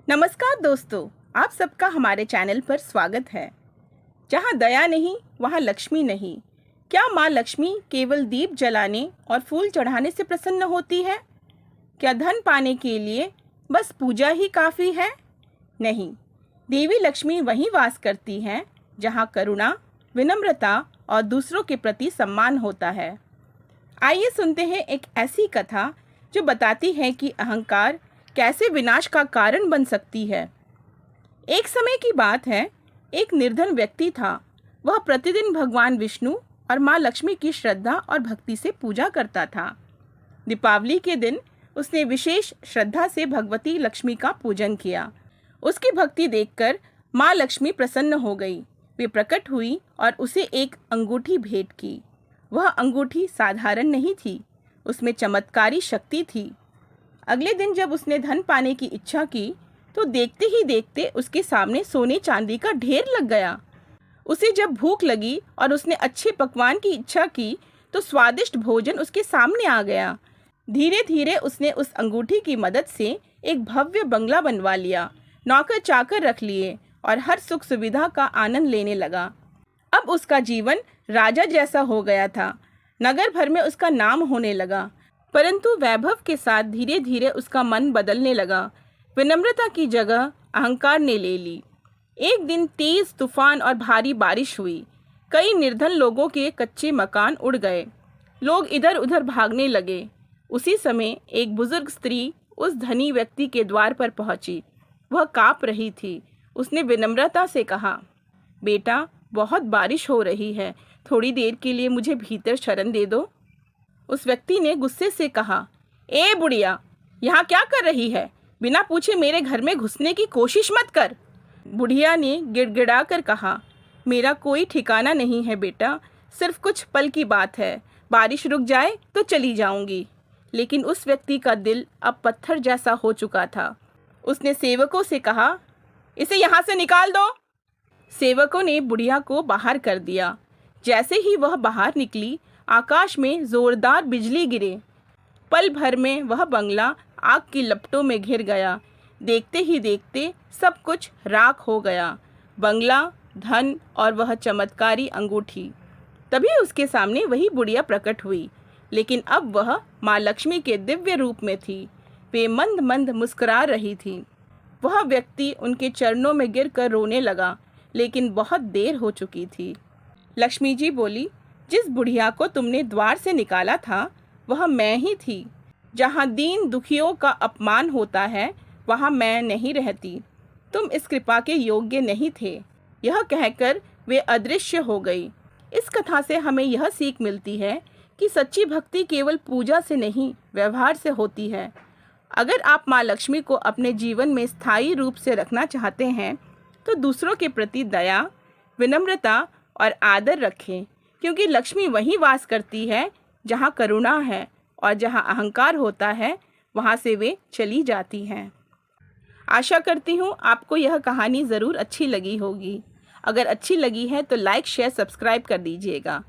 नमस्कार दोस्तों, आप सबका हमारे चैनल पर स्वागत है। जहाँ दया नहीं वहाँ लक्ष्मी नहीं। क्या माँ लक्ष्मी केवल दीप जलाने और फूल चढ़ाने से प्रसन्न होती है? क्या धन पाने के लिए बस पूजा ही काफ़ी है? नहीं, देवी लक्ष्मी वहीं वास करती हैं जहाँ करुणा, विनम्रता और दूसरों के प्रति सम्मान होता है। आइए सुनते हैं एक ऐसी कथा जो बताती है कि अहंकार कैसे विनाश का कारण बन सकती है। एक समय की बात है, एक निर्धन व्यक्ति था। वह प्रतिदिन भगवान विष्णु और माँ लक्ष्मी की श्रद्धा और भक्ति से पूजा करता था। दीपावली के दिन उसने विशेष श्रद्धा से भगवती लक्ष्मी का पूजन किया। उसकी भक्ति देखकर माँ लक्ष्मी प्रसन्न हो गई। वे प्रकट हुई और उसे एक अंगूठी भेंट की। वह अंगूठी साधारण नहीं थी, उसमें चमत्कारी शक्ति थी। अगले दिन जब उसने धन पाने की इच्छा की तो देखते ही देखते उसके सामने सोने चांदी का ढेर लग गया। उसे जब भूख लगी और उसने अच्छे पकवान की इच्छा की तो स्वादिष्ट भोजन उसके सामने आ गया। धीरे धीरे उसने उस अंगूठी की मदद से एक भव्य बंगला बनवा लिया, नौकर चाकर रख लिए और हर सुख सुविधा का आनंद लेने लगा। अब उसका जीवन राजा जैसा हो गया था। नगर भर में उसका नाम होने लगा। परंतु वैभव के साथ धीरे धीरे उसका मन बदलने लगा। विनम्रता की जगह अहंकार ने ले ली। एक दिन तेज तूफान और भारी बारिश हुई। कई निर्धन लोगों के कच्चे मकान उड़ गए। लोग इधर उधर भागने लगे। उसी समय एक बुजुर्ग स्त्री उस धनी व्यक्ति के द्वार पर पहुंची। वह कांप रही थी। उसने विनम्रता से कहा, बेटा, बहुत बारिश हो रही है, थोड़ी देर के लिए मुझे भीतर शरण दे दो। उस व्यक्ति ने गुस्से से कहा, ए बुढ़िया, यहाँ क्या कर रही है? बिना पूछे मेरे घर में घुसने की कोशिश मत कर। बुढ़िया ने गिड़गिड़ा कर कहा, मेरा कोई ठिकाना नहीं है बेटा, सिर्फ कुछ पल की बात है, बारिश रुक जाए तो चली जाऊंगी। लेकिन उस व्यक्ति का दिल अब पत्थर जैसा हो चुका था। उसने सेवकों से कहा, इसे यहाँ से निकाल दो। सेवकों ने बुढ़िया को बाहर कर दिया। जैसे ही वह बाहर निकली, आकाश में जोरदार बिजली गिरे। पल भर में वह बंगला आग की लपटों में घिर गया। देखते ही देखते सब कुछ राख हो गया, बंगला, धन और वह चमत्कारी अंगूठी। तभी उसके सामने वही बुढ़िया प्रकट हुई, लेकिन अब वह माँ लक्ष्मी के दिव्य रूप में थी। वे मंद मंद मुस्कुरा रही थी। वह व्यक्ति उनके चरणों में गिरकर रोने लगा, लेकिन बहुत देर हो चुकी थी। लक्ष्मी जी बोली, जिस बुढ़िया को तुमने द्वार से निकाला था वह मैं ही थी। जहाँ दीन दुखियों का अपमान होता है वहाँ मैं नहीं रहती। तुम इस कृपा के योग्य नहीं थे। यह कहकर वे अदृश्य हो गई। इस कथा से हमें यह सीख मिलती है कि सच्ची भक्ति केवल पूजा से नहीं, व्यवहार से होती है। अगर आप माँ लक्ष्मी को अपने जीवन में स्थायी रूप से रखना चाहते हैं तो दूसरों के प्रति दया, विनम्रता और आदर रखें, क्योंकि लक्ष्मी वहीं वास करती है जहाँ करुणा है, और जहाँ अहंकार होता है वहाँ से वे चली जाती हैं। आशा करती हूँ आपको यह कहानी ज़रूर अच्छी लगी होगी। अगर अच्छी लगी है तो लाइक, शेयर, सब्सक्राइब कर दीजिएगा।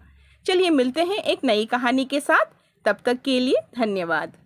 चलिए मिलते हैं एक नई कहानी के साथ। तब तक के लिए धन्यवाद।